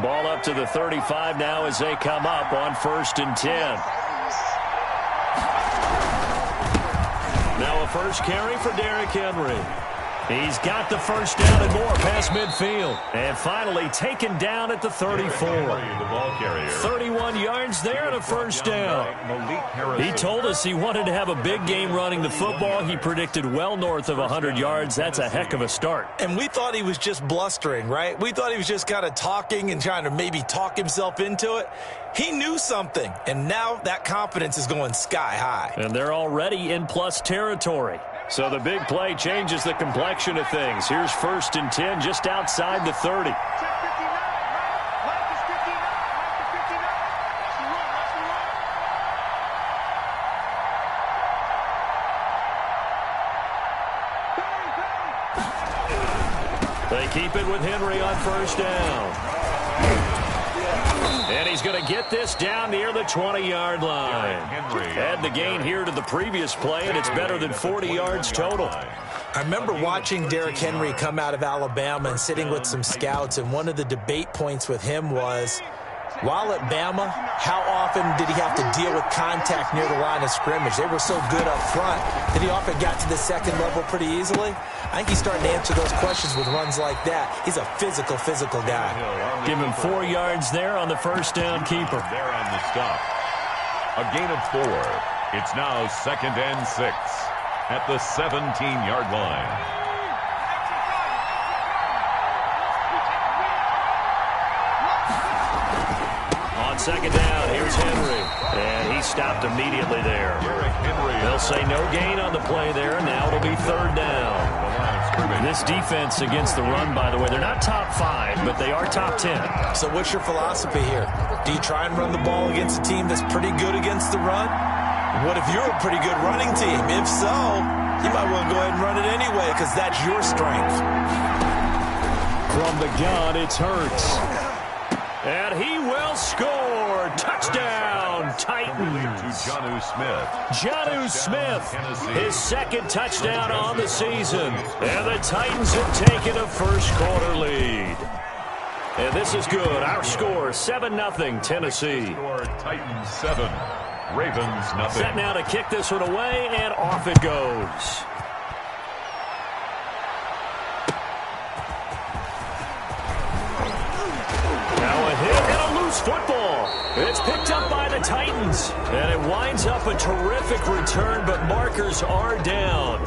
Ball up to the 35 now as they come up on 1st and 10. Now a first carry for Derrick Henry. He's got the first down and more past midfield. And finally taken down at the 34. 31 yards there and a first down. He told us he wanted to have a big game running the football. He predicted well north of 100 yards. That's a heck of a start. And we thought he was just blustering, right? We thought he was just kind of talking and trying to maybe talk himself into it. He knew something, and now that confidence is going sky high. And they're already in plus territory. So the big play changes the complexion of things. Here's 1st and 10 just outside the 30. They keep it with Henry on 1st down. And he's going to get this down near the 20-yard line. Add the gain here to the previous play, and it's better than 40 yards total. I remember watching Derrick Henry come out of Alabama and sitting with some scouts, and one of the debate points with him was, while at Bama, how often did he have to deal with contact near the line of scrimmage? They were so good up front that he often got to the second level pretty easily. I think he's starting to answer those questions with runs like that. He's a physical guy. Give him 4 yards there on the first down keeper. There on the stop. A gain of 4. It's now 2nd and 6 at the 17-yard line. On 2nd down, here's Henry. And he stopped immediately there. They'll say no gain on the play there. Now it'll be 3rd down. This defense against the run, by the way, they're not top 5, but they are top 10. So what's your philosophy here? Do you try and run the ball against a team that's pretty good against the run? What if you're a pretty good running team? If so, you might want to go ahead and run it anyway because that's your strength. From the gun, it's Hurts. And he will score. Touchdown, Titans. Jonnu Smith. Jonnu Smith, his 2nd touchdown on the season. And the Titans have taken a first-quarter lead. And this is good. Our score, 7-0 Tennessee. Titans 7, Ravens nothing. Set now to kick this one away, and off it goes. Now a hit and a loose football. It's picked up by the Titans. And it winds up a terrific return, but markers are down.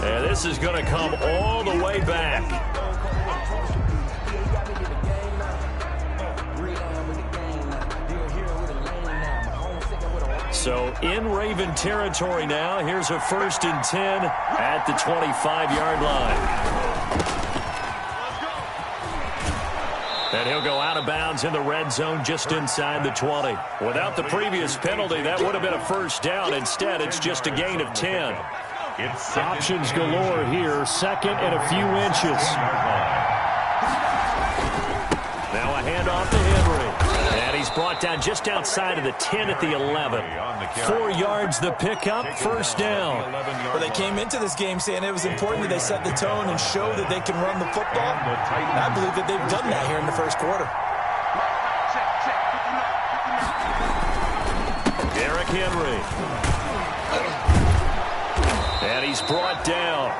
And this is going to come all the way back. So in Raven territory now. Here's a 1st and 10 at the 25-yard line. And he'll go out of bounds in the red zone just inside the 20. Without the previous penalty, that would have been a first down. Instead, it's just a gain of 10. It's options galore here. 2nd and a few inches. Now a handoff to Henry. And he's brought down just outside of the 10 at the 11. 4 yards the pickup, first down. Well, they came into this game saying it was important that they set the tone and show that they can run the football. And I believe that they've done that here in the first quarter. Derrick Henry. And he's brought down.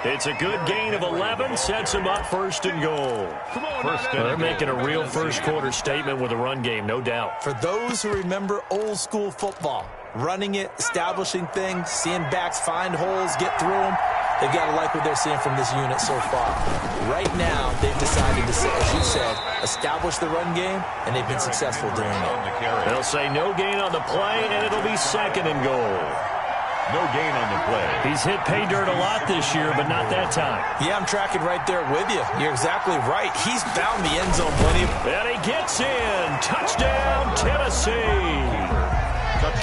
It's a good gain of 11, sets him up 1st and goal. They're making a real first-quarter statement with a run game, no doubt. For those who remember old-school football, running it, establishing things, seeing backs find holes, get through them, they've got to like what they're seeing from this unit so far. Right now, they've decided to, as you said, establish the run game, and they've been successful doing it. They'll say no gain on the play, and it'll be 2nd and goal. No gain on the play. He's hit pay dirt a lot this year, but not that time. Yeah, I'm tracking right there with you. You're exactly right. He's found the end zone, buddy. And he gets in. Touchdown, Tennessee.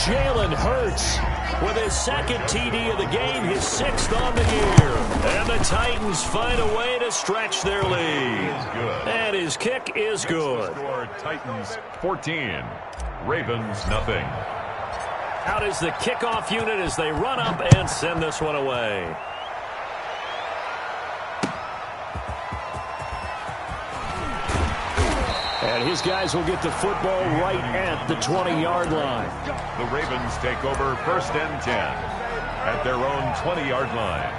Jalen Hurts with his 2nd TD of the game, his 6th on the year. And the Titans find a way to stretch their lead. And his kick is good. Titans 14, Ravens nothing. Out is the kickoff unit as they run up and send this one away. And his guys will get the football right at the 20-yard line. The Ravens take over 1st and 10 at their own 20-yard line.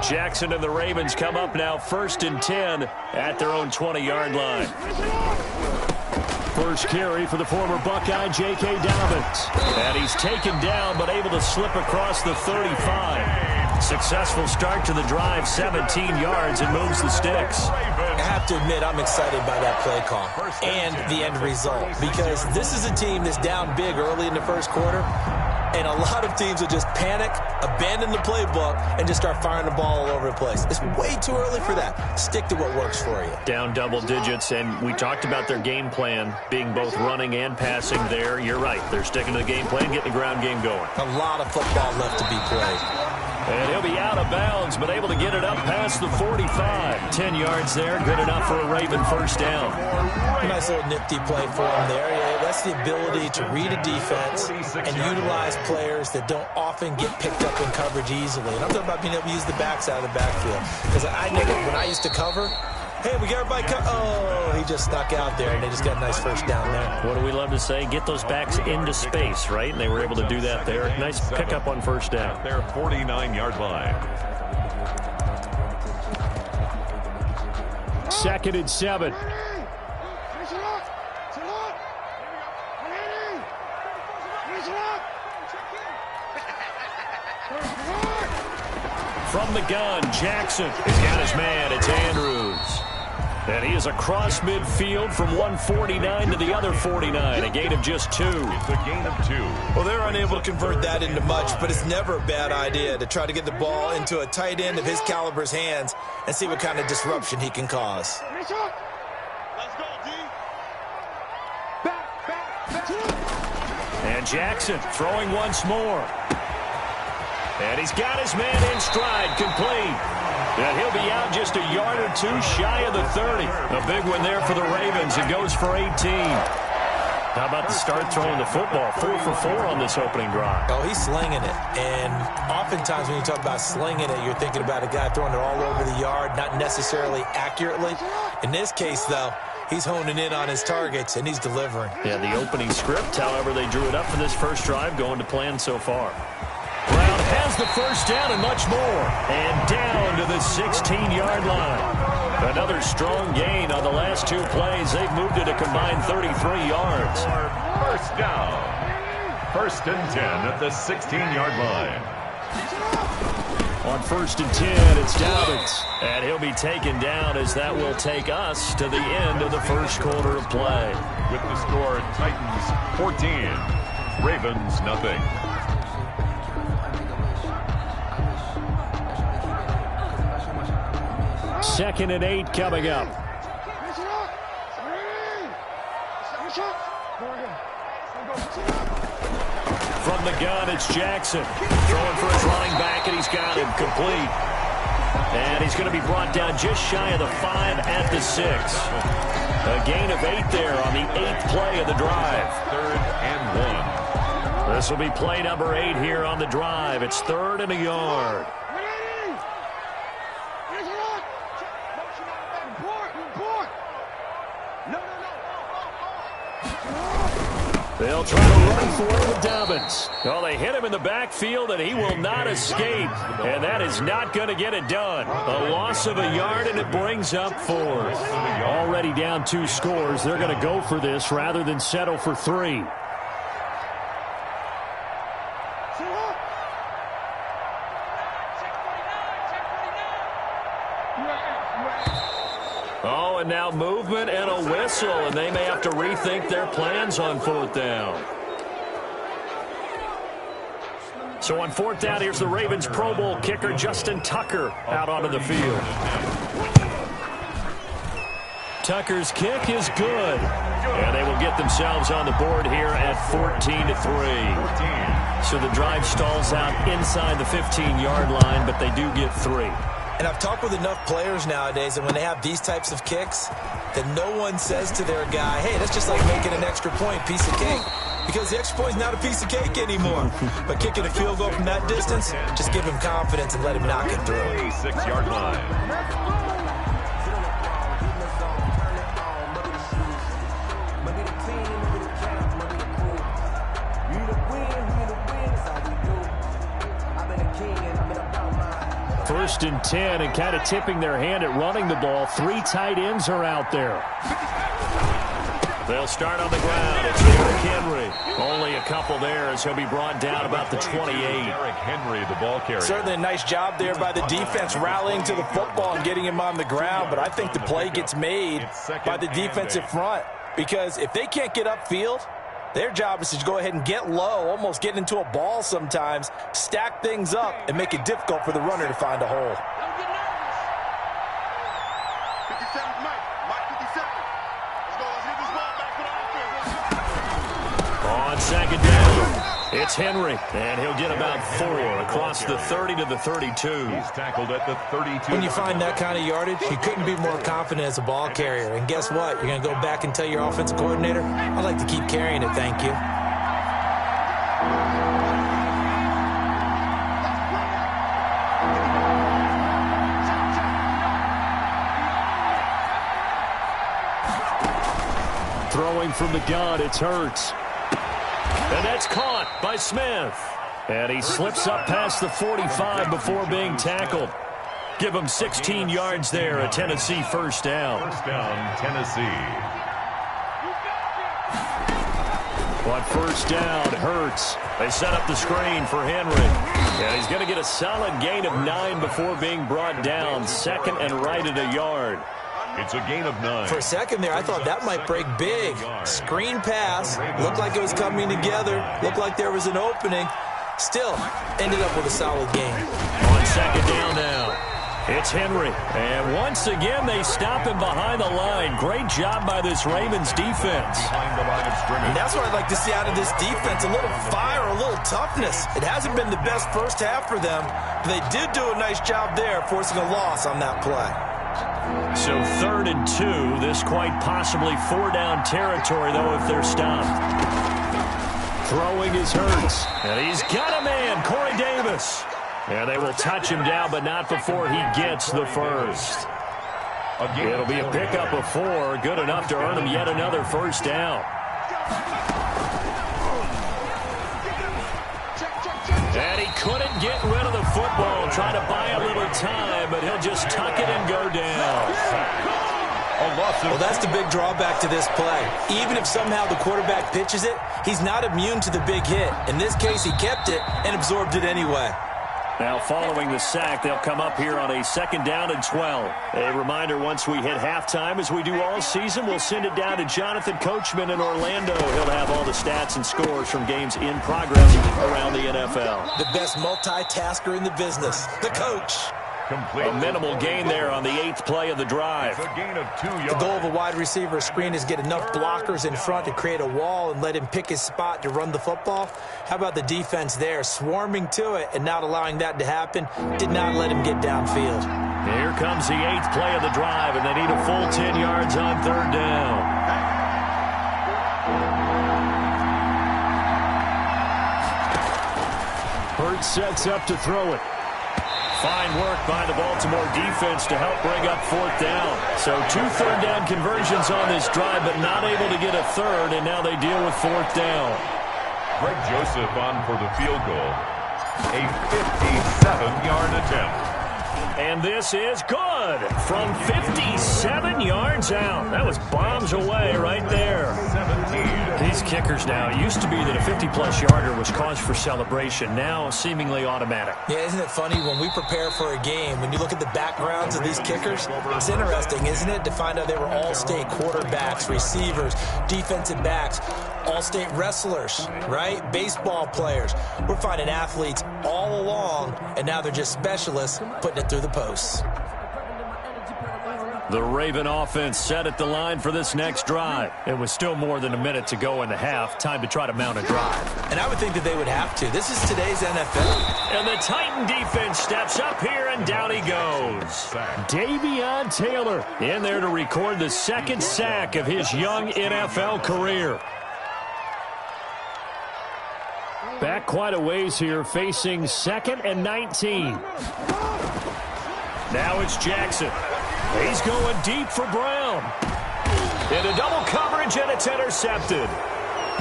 Jackson and the Ravens come up now 1st and 10 at their own 20-yard line. First carry for the former Buckeye, J.K. Dobbins. And he's taken down but able to slip across the 35. Successful start to the drive, 17 yards, and moves the sticks. I have to admit, I'm excited by that play call and the end result, because this is a team that's down big early in the first quarter, and a lot of teams will just panic, abandon the playbook, and just start firing the ball all over the place. It's way too early for that. Stick to what works for you. Down double digits, and we talked about their game plan being both running and passing there. You're right. They're sticking to the game plan, getting the ground game going. A lot of football left to be played. And he'll be out of bounds, but able to get it up past the 45. 10 yards there, good enough for a Raven first down. Nice little nifty play for him there. Yeah, that's the ability to read a defense and utilize players that don't often get picked up in coverage easily. And I'm talking about being able to use the backs out of the backfield. Because I know that when I used to cover, hey, we got everybody oh, he just snuck out there, and they just got a nice first down there. What do we love to say? Get those backs into space, right? And they were able to do that there. Nice pickup on first down. Their 49-yard line. 2nd and 7. From the gun, Jackson has got his man. It's Andrews. And he is across midfield from 149 to the other 49. A gain of just 2. It's a gain of 2. Well, they're unable to convert that into much, but it's never a bad idea to try to get the ball into a tight end of his caliber's hands and see what kind of disruption he can cause. Let's go, D. Back. And Jackson throwing once more. And he's got his man in stride, complete. And he'll be out just a yard or two shy of the 30. A big one there for the Ravens. It goes for 18. How about the start throwing the football? 4 for 4 on this opening drive. Oh, he's slinging it. And oftentimes when you talk about slinging it, you're thinking about a guy throwing it all over the yard, not necessarily accurately. In this case, though, he's honing in on his targets, and he's delivering. Yeah, the opening script, however, they drew it up for this first drive, going to plan so far. Brown has the first down and much more. And down to the 16-yard line. Another strong gain on the last 2 plays. They've moved it a combined 33 yards. First down. 1st and 10 at the 16-yard line. On 1st and 10, it's Dobbins. And he'll be taken down as that will take us to the end of the first quarter of play. With the score, Titans 14, Ravens nothing. 2nd and 8 coming up. From the gun, it's Jackson. Throwing for his running back, and he's got him complete. And he's going to be brought down just shy of the 5 at the 6. A gain of 8 there on the 8th play of the drive. 3rd and 1. This will be play number 8 here on the drive. It's 3rd and a yard. They'll try to run for it with Dobbins. Well, they hit him in the backfield, and he will not escape. And that is not going to get it done. A loss of a yard, and it brings up 4th. Already down 2 scores. They're going to go for this rather than settle for 3. Oh, and now movement and a whistle, and they may have to rethink their plans on 4th down. So on 4th down, here's the Ravens Pro Bowl kicker, Justin Tucker, out onto the field. Tucker's kick is good. And they will get themselves on the board here at 14-3. So the drive stalls out inside the 15-yard line, but they do get 3. And I've talked with enough players nowadays, and when they have these types of kicks, that no one says to their guy, hey, that's just like making an extra point, piece of cake. because the extra point is not a piece of cake anymore. But kicking a field goal from that distance, just give him confidence and let him knock it through. 6-yard line. First and 10, and kind of tipping their hand at running the ball. 3 tight ends are out there. They'll start on the ground. It's Derrick Henry. Only a couple there as he'll be brought down about the 28. Derrick Henry, the ball carrier. Certainly a nice job there by the defense rallying to the football and getting him on the ground, but I think the play gets made by the defensive front, because if they can't get upfield, their job is to go ahead and get low, almost get into a ball sometimes, stack things up, and make it difficult for the runner to find a hole. 57, Mike 57. Let's go. Let's get this ball back for the offense. On second down, it's Henry, and he'll get about 4 across the 30 to the 32. He's tackled at the 32. When you find that kind of yardage, you couldn't be more confident as a ball carrier. And guess what? You're going to go back and tell your offensive coordinator, I'd like to keep carrying it, thank you. Throwing from the gun, it's Hurts. And that's caught by Smith. And he slips up past the 45 before being tackled. Give him 16 yards there, a Tennessee first down. First down, Tennessee. But first down, Hurts. They set up the screen for Henry. And he's going to get a solid gain of 9 before being brought down. Second and right at a yard. It's a gain of 9. For a second there, I thought that might break big. Screen pass. Looked like it was coming together. Looked like there was an opening. Still, ended up with a solid gain. On second down now, it's Henry. And once again, they stop him behind the line. Great job by this Ravens defense. Behind the line of scrimmage. And that's what I'd like to see out of this defense. A little fire, a little toughness. It hasn't been the best first half for them, but they did do a nice job there, forcing a loss on that play. So 3rd and 2, this quite possibly 4-down territory, though, if they're stopped. Throwing is Hurts, and he's got a man, Corey Davis. And they will touch him down, but not before he gets the first. It'll be a pickup of 4, good enough to earn him yet another first down. And he couldn't get rid of the football, trying to buy a little time, but he'll just tuck it and go down. Well, that's the big drawback to this play. Even if somehow the quarterback pitches it, he's not immune to the big hit. In this case, he kept it and absorbed it anyway. Now, following the sack, they'll come up here on a 2nd down and 12. A reminder, once we hit halftime, as we do all season, we'll send it down to Jonathan Coachman in Orlando. He'll have all the stats and scores from games in progress around the NFL. The best multitasker in the business, the coach. A minimal gain there on the 8th play of the drive. It's a gain of 2 yards. The goal of a wide receiver screen is get enough blockers in front to create a wall and let him pick his spot to run the football. How about the defense there, swarming to it and not allowing that to happen? Did not let him get downfield. Here comes the 8th play of the drive, and they need a full 10 yards on 3rd down. Hurts sets up to throw it. Fine work by the Baltimore defense to help bring up 4th down. So 2 third-down conversions on this drive, but not able to get a 3rd, and now they deal with 4th down. Greg Joseph on for the field goal. A 57-yard attempt. And this is good from 57 yards out. That was bombs away right there. 17. These kickers now, it used to be that a 50-plus yarder was cause for celebration. Now seemingly automatic. Yeah, isn't it funny when we prepare for a game, when you look at the backgrounds of these kickers, it's interesting, isn't it, to find out they were all-state quarterbacks, receivers, defensive backs, all-state wrestlers, right? Baseball players. We're finding athletes all along, and now they're just specialists putting it through the posts. The Raven offense set at the line for this next drive. It was still more than a minute to go in the half. Time to try to mount a drive. And I would think that they would have to. This is today's NFL. And the Titan defense steps up here, and down he goes. Davion Taylor in there to record the 2nd sack of his young NFL career. Back quite a ways here, facing 2nd and 19. Now it's Jackson. He's going deep for Brown. Into double coverage, and it's intercepted.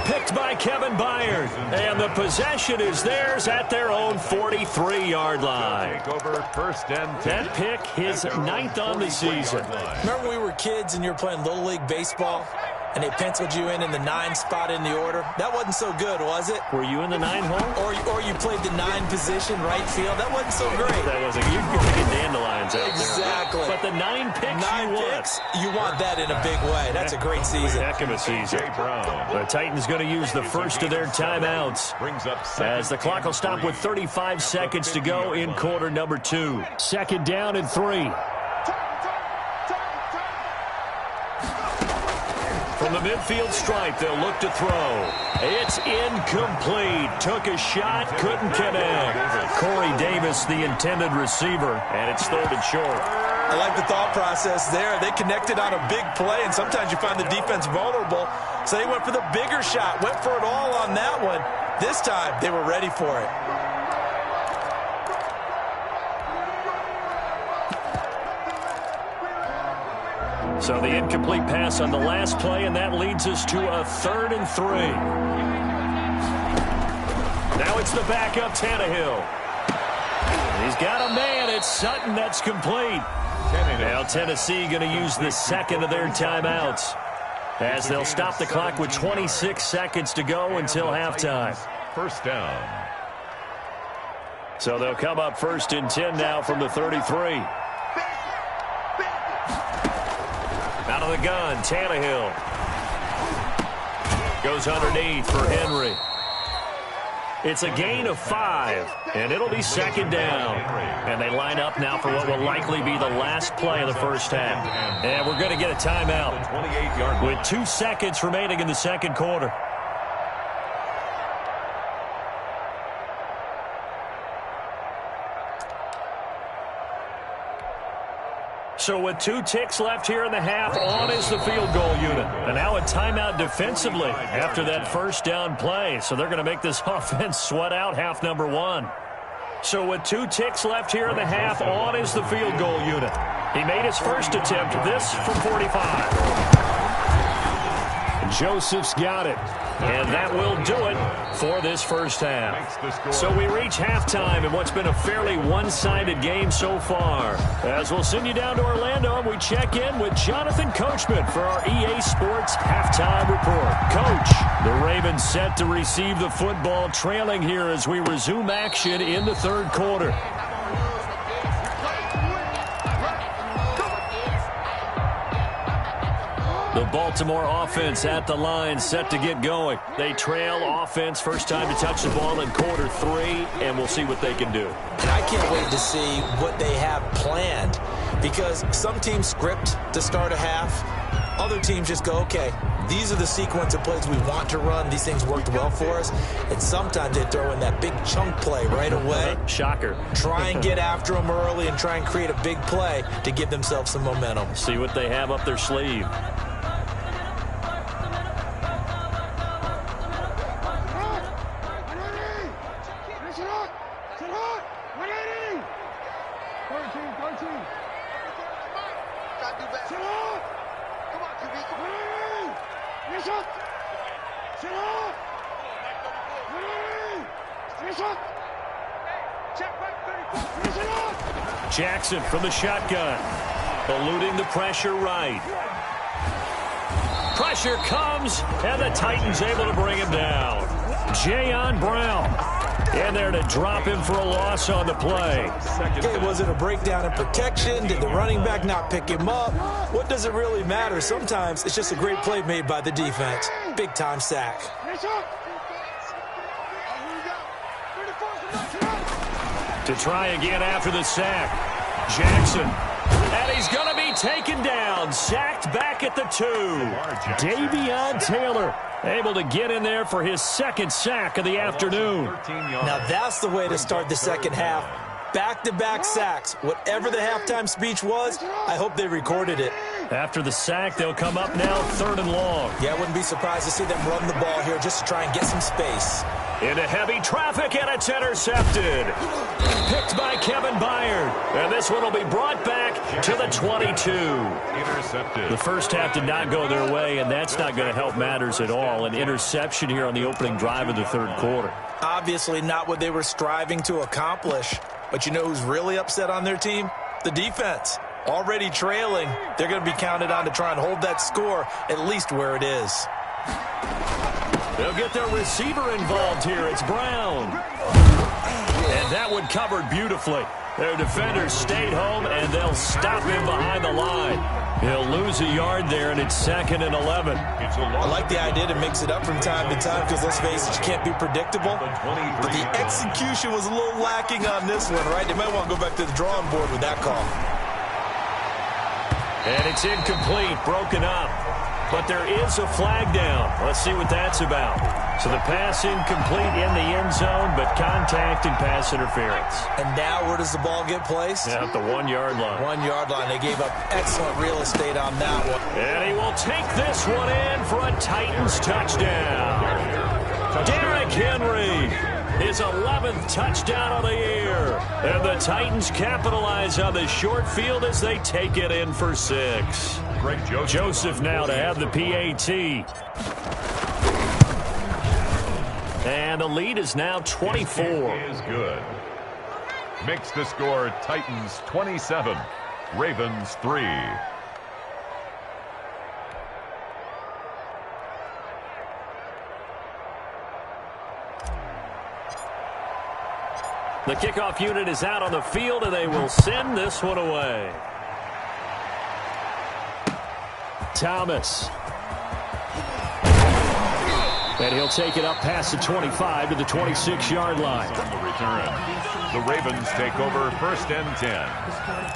Picked by Kevin Byard. And the possession is theirs at their own 43-yard line. That pick, his 9th on the season. Remember when we were kids and you were playing Little League Baseball? And they penciled you in the 9 spot in the order. That wasn't so good, was it? Were you in the 9 hole? Or you played the 9 position, right field. That wasn't so great. That wasn't. You're picking dandelions out exactly. there. But the 9 picks, you want that in a big way. That's a great season. Heck of a season. The Titans going to use the first of their timeouts as the clock will stop with 35 seconds to go in quarter number 2. 2nd down and 3. From the midfield stripe, they'll look to throw. It's incomplete. Took a shot, couldn't connect. Corey Davis, the intended receiver, and it's 3rd and short. I like the thought process there. They connected on a big play, and sometimes you find the defense vulnerable. So they went for the bigger shot, went for it all on that one. This time, they were ready for it. So the incomplete pass on the last play, and that leads us to a 3rd and 3. Now it's the backup Tannehill. He's got a man. It's Sutton. That's complete. Now Tennessee going to use the 2nd of their timeouts as they'll stop the clock with 26 seconds to go until halftime. 1st down. So they'll come up 1st and 10 now from the 33. Out of the gun, Tannehill. Goes underneath for Henry. It's a gain of 5, and it'll be 2nd down. And they line up now for what will likely be the last play of the first half. And we're going to get a timeout with 2 seconds remaining in the 2nd quarter. So with 2 ticks left here in the half, on is the field goal unit. And now a timeout defensively after that 1st down play. So they're going to make this offense sweat out half number 1. So with 2 ticks left here in the half, on is the field goal unit. He made his first attempt, this from 45. Joseph's got it. And that will do it for this first half. So we reach halftime in what's been a fairly one-sided game so far. As we'll send you down to Orlando, we check in with Jonathan Coachman for our EA Sports Halftime Report. Coach, the Ravens set to receive the football, trailing here as we resume action in the 3rd quarter. The Baltimore offense at the line, set to get going. They trail offense, first time to touch the ball in quarter 3, and we'll see what they can do. And I can't wait to see what they have planned, because some teams script to start a half. Other teams just go, okay, these are the sequence of plays we want to run. These things worked well for us. And sometimes they throw in that big chunk play right away. Shocker. Try and get after them early and try and create a big play to give themselves some momentum. See what they have up their sleeve. Jackson from the shotgun, eluding the pressure right. Pressure comes, and the Titans able to bring him down. Jayon Brown in there to drop him for a loss on the play. Okay, was it a breakdown in protection? Did the running back not pick him up? What does it really matter? Sometimes it's just a great play made by the defense. Big-time sack. To try again after the sack. Jackson. And he's going to be taken down. Sacked back at the 2. Davion Taylor able to get in there for his 2nd sack of the afternoon. Now that's the way to start the 2nd half. Back-to-back sacks. Whatever the halftime speech was, I hope they recorded it. After the sack, they'll come up now 3rd and long. Yeah, I wouldn't be surprised to see them run the ball here just to try and get some space. Into heavy traffic, and it's intercepted. Picked by Kevin Byard. And this one will be brought back to the 22. Intercepted. The first half did not go their way, and that's not going to help matters at all. An interception here on the opening drive of the 3rd quarter. Obviously not what they were striving to accomplish. But you know who's really upset on their team? The defense. Already trailing, they're going to be counted on to try and hold that score at least where it is. They'll get their receiver involved here. It's Brown. And that one covered beautifully. Their defenders stayed home, and they'll stop him behind the line. He'll lose a yard there, and it's 2nd and 11. I like the idea to mix it up from time to time because, let's face it, you can't be predictable. But the execution was a little lacking on this one, right? They might want to go back to the drawing board with that call. And it's incomplete, broken up. But there is a flag down. Let's see what that's about. So the pass incomplete in the end zone, but contact and pass interference. And now where does the ball get placed? Yeah, at the 1-yard line. 1-yard line. They gave up excellent real estate on that one. And he will take this one in for a Titans touchdown. Derrick Henry, his 11th touchdown of the year. And the Titans capitalize on the short field as they take it in for 6. Greg Joseph now to have the PAT. And the lead is now 24. Is good. Makes the score Titans 27, Ravens 3. The kickoff unit is out on the field, and they will send this one away. Thomas. And he'll take it up past the 25 to the 26-yard line. On the return, the Ravens take over 1st and 10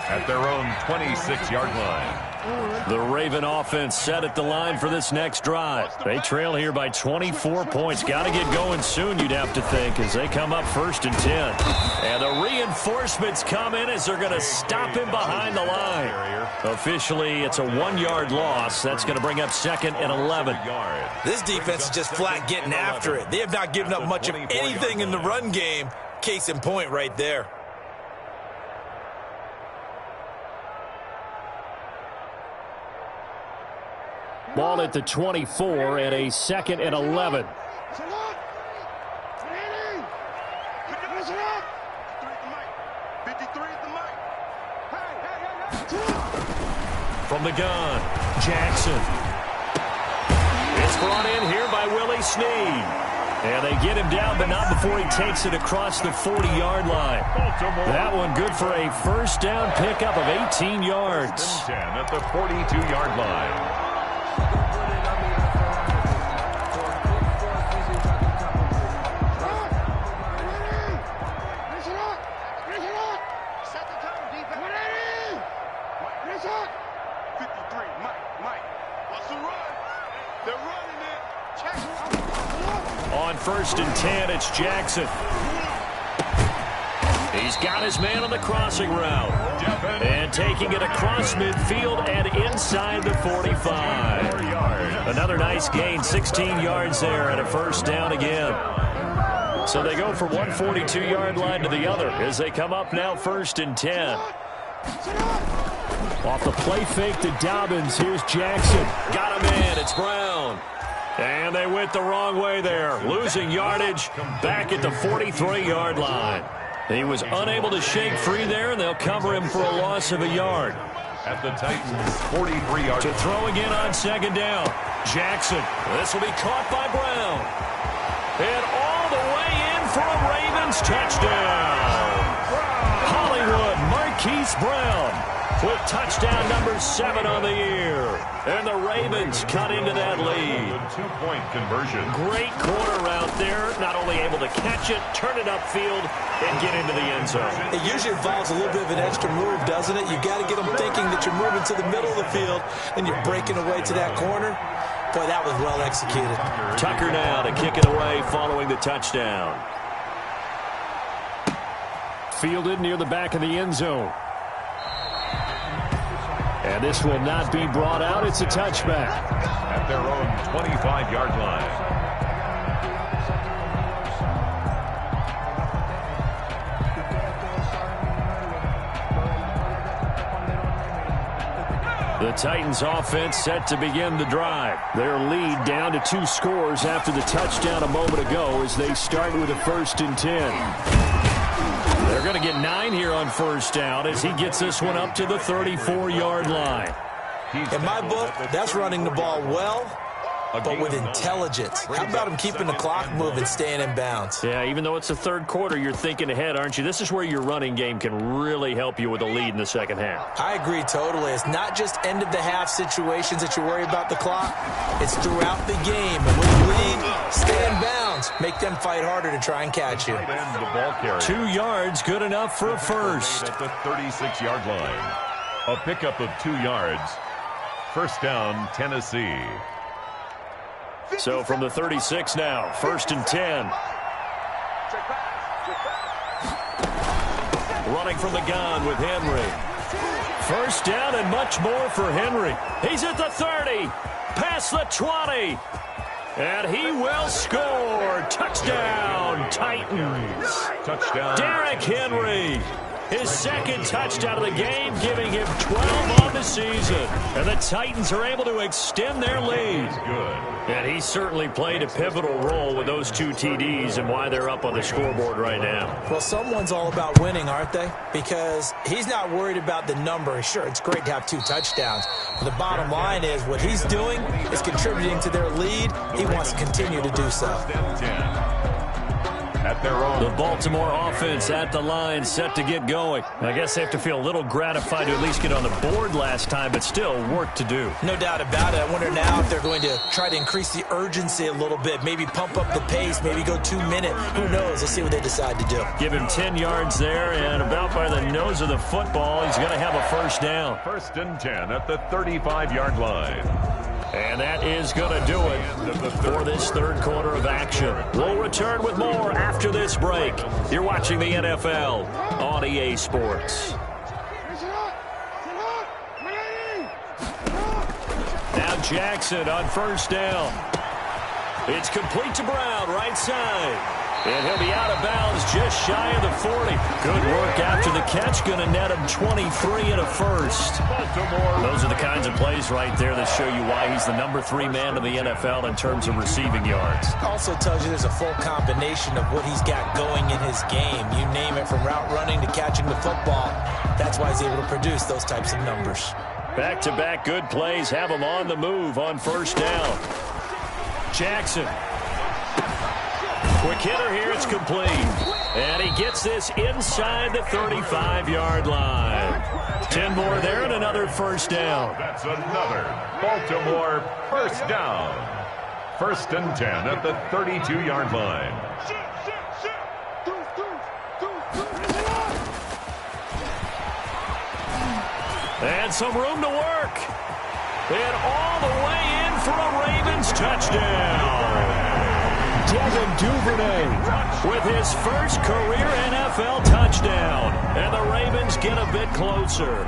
at their own 26-yard line. The Raven offense set at the line for this next drive. They trail here by 24 points. Got to get going soon, you'd have to think, as they come up 1st and 10. And the reinforcements come in as they're going to stop him behind the line. Officially, it's a 1-yard loss. That's going to bring up 2nd and 11. This defense is just flat getting after it. They have not given up much of anything in the run game. Case in point right there. Ball at the 24 and a 2nd and 11. From the gun, Jackson. It's brought in here by Willie Snead. And they get him down, but not before he takes it across the 40-yard line. That one good for a 1st down pickup of 18 yards. 10 at the 42-yard line. On 1st and 10, it's Jackson. He's got his man on the crossing route. And taking it across midfield and inside the 45. Another nice gain, 16 yards there and a 1st down again. So they go from one 42-yard line to the other as they come up now 1st and 10. Off the play fake to Dobbins, here's Jackson. Got him in, it's Brown. And they went the wrong way there, losing yardage back at the 43-yard line. He was unable to shake free there, and they'll cover him for a loss of a yard. At the Titans' 43-yard to throw again on 2nd down. Jackson. This will be caught by Brown. And all the way in for a Ravens touchdown. Hollywood Marquise Brown with touchdown number 7 on the year. And the Ravens cut into that lead. 2-point conversion. Great corner route there. Not only able to catch it, turn it upfield, and get into the end zone. It usually involves a little bit of an extra move, doesn't it? You've got to get them thinking that you're moving to the middle of the field, and you're breaking away to that corner. Boy, that was well executed. Tucker now to kick it away following the touchdown. Fielded near the back of the end zone. And this will not be brought out. It's a touchback. At their own 25-yard line. The Titans offense set to begin the drive. Their lead down to 2 scores after the touchdown a moment ago as they start with a 1st and 10. They're going to get 9 here on 1st down as he gets this one up to the 34-yard line. In my book, that's running the ball well, but with intelligence. How about him keeping the clock moving, staying in bounds? Yeah, even though it's the 3rd quarter, you're thinking ahead, aren't you? This is where your running game can really help you with a lead in the 2nd half. I agree totally. It's not just end-of-the-half situations that you worry about the clock. It's throughout the game. And with the lead, stay in bounds. Make them fight harder to try and catch you. 2 yards, good enough for a 1st. At the 36-yard line. A pickup of 2 yards. 1st down, Tennessee. So from the 36 now, 1st and 10. Running from the gun with Henry. 1st down and much more for Henry. He's at the 30, past the 20, and he will score. Touchdown, Titans. Touchdown. Derrick Henry. His 2nd touchdown of the game, giving him 12 on the season. And the Titans are able to extend their lead. Good. And he certainly played a pivotal role with those 2 TDs and why they're up on the scoreboard right now. Well, someone's all about winning, aren't they? Because he's not worried about the number. Sure, it's great to have 2 touchdowns. But the bottom line is what he's doing is contributing to their lead. He wants to continue to do so. At their own. The Baltimore offense at the line, set to get going. I guess they have to feel a little gratified to at least get on the board last time, but still work to do. No doubt about it. I wonder now if they're going to try to increase the urgency a little bit, maybe pump up the pace, maybe go 2-minute. Who knows? Let's see what they decide to do. Give him 10 yards there, and about by the nose of the football, he's going to have a 1st down. 1st and 10 at the 35-yard line. And that is going to do it for this 3rd quarter of action. We'll return with more after this break. You're watching the NFL on EA Sports. Now Jackson on 1st down. It's complete to Brown, right side. And he'll be out of bounds just shy of the 40. Good work after the catch. Going to net him 23 and a 1st. Baltimore. Those are the kinds of plays right there that show you why he's the number 3 man in the NFL in terms of receiving yards. Also tells you there's a full combination of what he's got going in his game. You name it, from route running to catching the football. That's why he's able to produce those types of numbers. Back-to-back good plays have him on the move on 1st down. Jackson. Quick hitter here, it's complete. And he gets this inside the 35-yard line. 10 more there and another 1st down. That's another Baltimore 1st down. 1st and 10 at the 32-yard line. And some room to work. And all the way in for a Ravens touchdown. Devin Duvernay with his 1st career NFL touchdown. And the Ravens get a bit closer.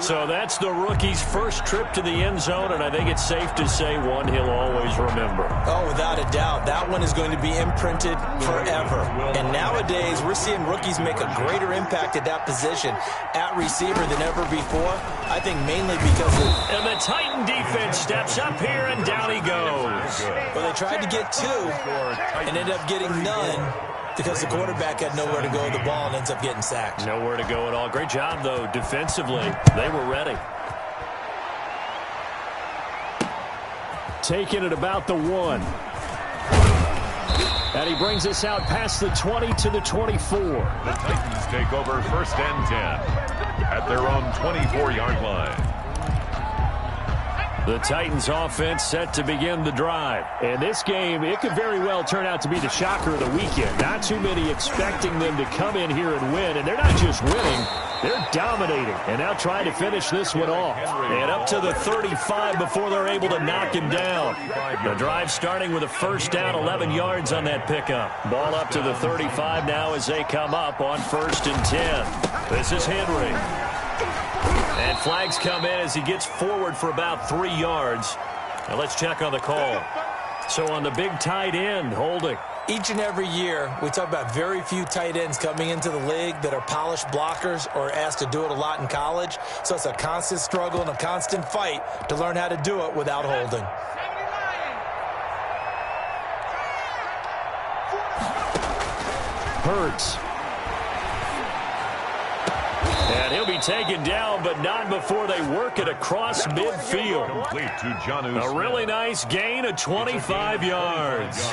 So that's the rookie's 1st trip to the end zone, and I think it's safe to say one he'll always remember. Oh, without a doubt. That one is going to be imprinted forever. And nowadays, we're seeing rookies make a greater impact at that position at receiver than ever before. I think mainly because of... And the Titan defense steps up here, and down he goes. Well, they tried to get 2 and ended up getting none, because the quarterback had nowhere to go with the ball and ends up getting sacked. Nowhere to go at all. Great job, though, defensively. They were ready. Taking it about the 1. And he brings us out past the 20 to the 24. The Titans take over 1st and 10 at their own 24-yard line. The Titans offense set to begin the drive. And this game, it could very well turn out to be the shocker of the weekend. Not too many expecting them to come in here and win. And they're not just winning, they're dominating. And now trying to finish this one off. And up to the 35 before they're able to knock him down. The drive starting with a 1st down, 11 yards on that pickup. Ball up to the 35 now as they come up on 1st and 10. This is Henry. And flags come in as he gets forward for about 3 yards. Now let's check on the call. So on the big tight end, holding. Each and every year, we talk about very few tight ends coming into the league that are polished blockers or asked to do it a lot in college. So it's a constant struggle and a constant fight to learn how to do it without holding. Hurts. And he'll be taken down, but not before they work it across midfield. Complete to Jonnu A really nice gain of 25 yards.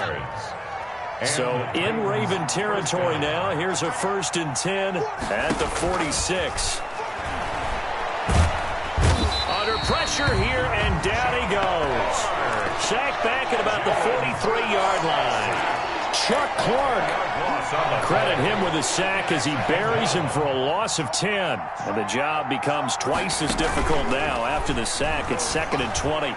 So in Raven territory now. Here's a 1st and 10 at the 46. Under pressure here, and down he goes. Sacked back at about the 43-yard line. Chuck Clark. Credit him with a sack as he buries him for a loss of 10. And the job becomes twice as difficult now. After the sack, it's 2nd and 20.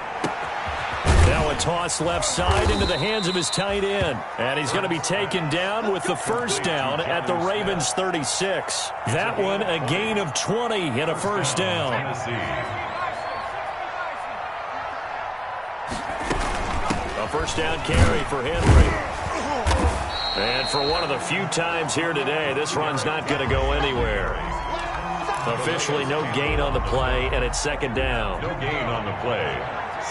Now a toss left side into the hands of his tight end. And he's going to be taken down with the 1st down at the Ravens 36. That one a gain of 20 and a 1st down. A 1st down carry for Henry. And for one of the few times here today, this run's not going to go anywhere. Officially no gain on the play, and it's 2nd down. No gain on the play.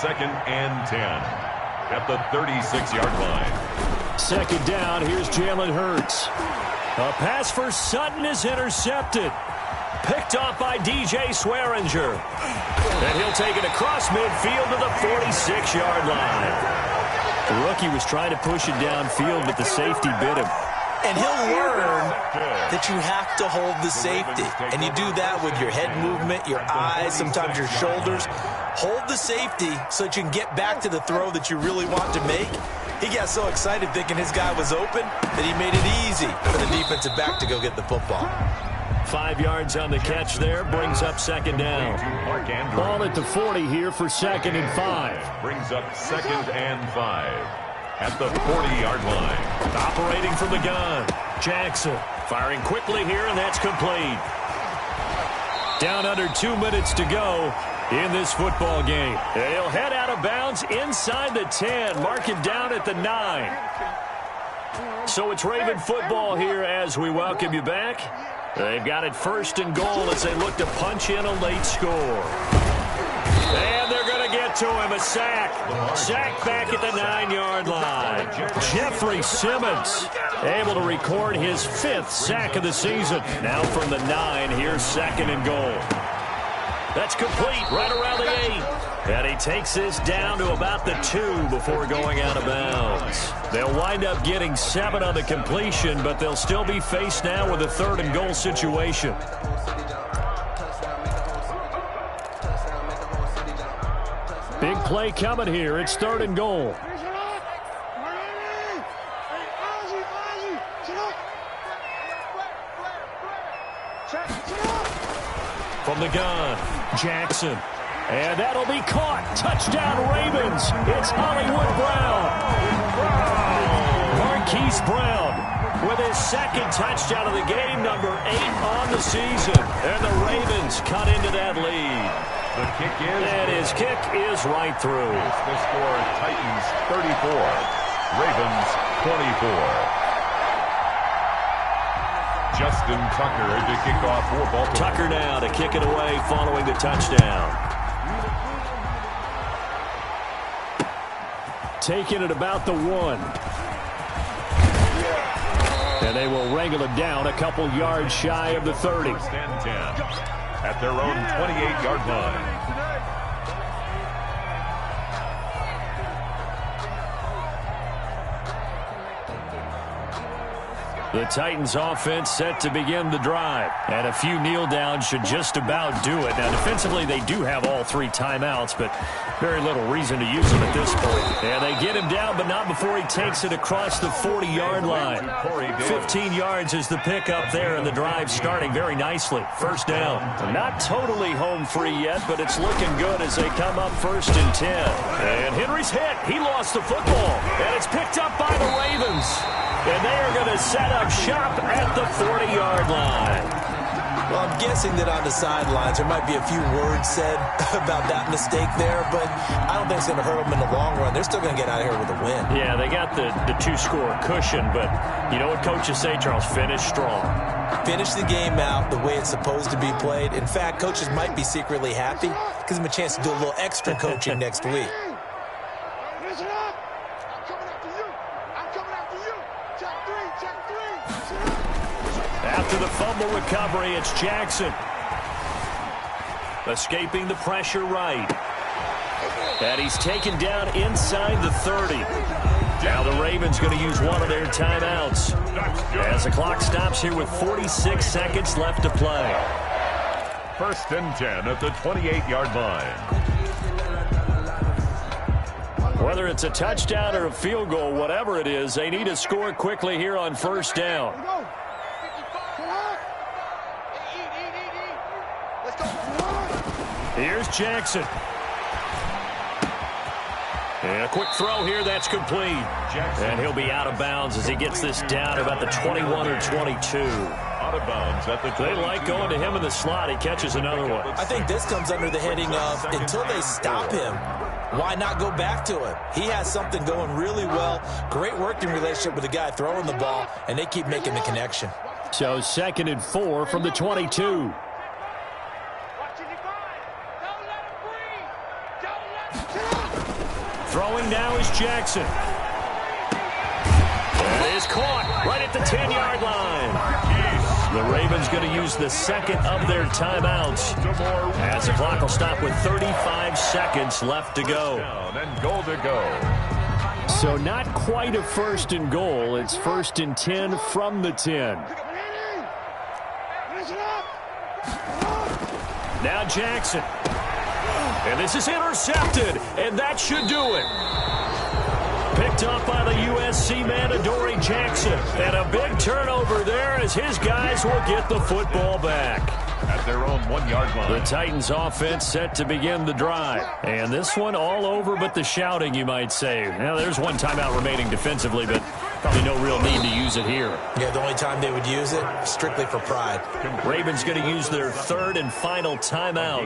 2nd and 10 at the 36-yard line. 2nd down, here's Jalen Hurts. A pass for Sutton is intercepted. Picked off by DJ Swearinger. And he'll take it across midfield to the 46-yard line. The rookie was trying to push it downfield, but the safety bit him. And he'll learn that you have to hold the safety. And you do that with your head movement, your eyes, sometimes your shoulders. Hold the safety so that you can get back to the throw that you really want to make. He got so excited thinking his guy was open that he made it easy for the defensive back to go get the football. 5 yards on the catch there, brings up 2nd down. Ball at the 40 here for 2nd and 5. Brings up 2nd and 5 at the 40-yard line. Operating from the gun, Jackson firing quickly here, and that's complete. Down under 2 minutes to go in this football game. He'll head out of bounds inside the 10, mark him down at the 9. So it's Raven football here as we welcome you back. They've got it 1st and goal as they look to punch in a late score. And they're going to get to him, a sack. Sack back at the 9-yard line. Jeffrey Simmons able to record his 5th sack of the season. Now from the 9, here's 2nd and goal. That's complete right around the 8. And he takes this down to about the 2 before going out of bounds. They'll wind up getting 7 on the completion, but they'll still be faced now with a 3rd and goal situation. Big play coming here. It's 3rd and goal. From the gun, Jackson. And that'll be caught. Touchdown, Ravens. It's Hollywood Brown. Marquise Brown with his 2nd touchdown of the game, number 8 on the season. And the Ravens cut into that lead. The kick is. And his kick is right through. The score, Titans 34, Ravens 24. Justin Tucker to kick off for Baltimore. Tucker now to kick it away following the touchdown. Taking it about the 1. And they will wrangle it down a couple yards shy of the 30. 1st and 10 at their own 28-yard line. The Titans offense set to begin the drive. And a few kneel downs should just about do it. Now, defensively, they do have all 3 timeouts, but very little reason to use them at this point. And they get him down, but not before he takes it across the 40-yard line. 15 yards is the pickup there, and the drive starting very nicely. 1st down. Not totally home free yet, but it's looking good as they come up 1st and 10. And Henry's hit. He lost the football, and it's picked up by the Ravens. And they are going to set up shop at the 40-yard line. Well, I'm guessing that on the sidelines there might be a few words said about that mistake there, but I don't think it's going to hurt them in the long run. They're still going to get out of here with a win. Yeah, they got the two-score cushion, but you know what coaches say, Charles? Finish strong. Finish the game out the way it's supposed to be played. In fact, coaches might be secretly happy. Gives them a chance to do a little extra coaching next week. Listen up. I'm coming after you. I'm coming after you. Check three. Check three. After the fumble recovery, it's Jackson. Escaping the pressure right. And he's taken down inside the 30. Now the Ravens going to use one of their timeouts as the clock stops here with 46 seconds left to play. 1st and 10 at the 28-yard line. Whether it's a touchdown or a field goal, whatever it is, they need to score quickly here on 1st down. Here's Jackson. And a quick throw here, that's complete. And he'll be out of bounds as he gets this down about the 21 or 22. Out of bounds at the 22. They like going to him in the slot. He catches another one. I think this comes under the heading of until they stop him, why not go back to him? He has something going really well. Great working relationship with the guy throwing the ball, and they keep making the connection. So 2nd and 4 from the 22. Throwing now is Jackson. And it is caught right at the 10-yard line. The Ravens going to use the second of their timeouts as the clock will stop with 35 seconds left to go. And goal to go. So not quite a 1st and goal. It's 1st and 10 from the 10. Now Jackson. And this is intercepted, and that should do it. Picked up by the USC man, Adoree Jackson. And a big turnover there as his guys will get the football back. At their own 1-yard line. The Titans offense set to begin the drive. And this one all over but the shouting, you might say. Now, there's one timeout remaining defensively, but probably no real need to use it here. Yeah, the only time they would use it, strictly for pride. Ravens going to use their 3rd and final timeout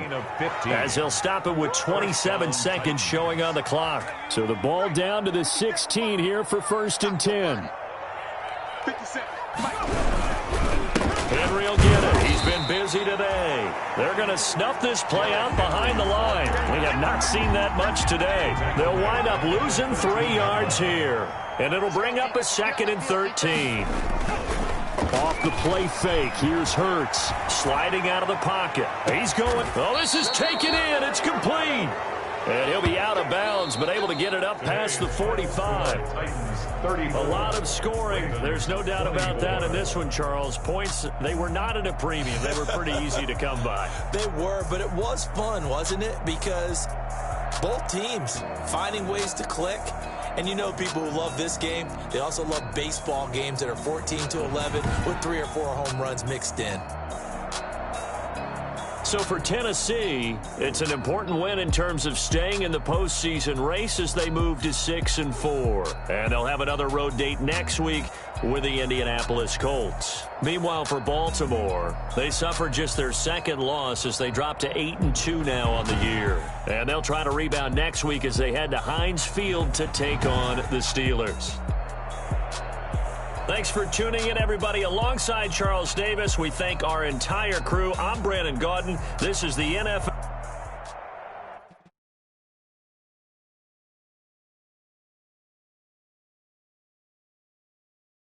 as they'll stop it with 27 seconds showing on the clock. So the ball down to the 16 here for 1st and 10. 50 seconds. Henry will get it. He's been busy today. They're going to snuff this play out behind the line. We have not seen that much today. They'll wind up losing 3 yards here. And it'll bring up a 2nd and 13. Off the play fake. Here's Hurts sliding out of the pocket. He's going. Oh, this is taken in. It's complete. And he'll be out of bounds, but able to get it up past the 45. A lot of scoring. There's no doubt about that in this one, Charles. Points, they were not at a premium. They were pretty easy to come by. They were, but it was fun, wasn't it? Because both teams finding ways to click. And you know people who love this game, they also love baseball games that are 14-11 with 3 or 4 home runs mixed in. So for Tennessee, it's an important win in terms of staying in the postseason race as they move to 6-4. And they'll have another road date next week with the Indianapolis Colts. Meanwhile, for Baltimore, they suffered just their 2nd loss as they drop to 8-2 now on the year. And they'll try to rebound next week as they head to Heinz Field to take on the Steelers. Thanks for tuning in, everybody. Alongside Charles Davis, we thank our entire crew. I'm Brandon Gaudin. This is the NFL.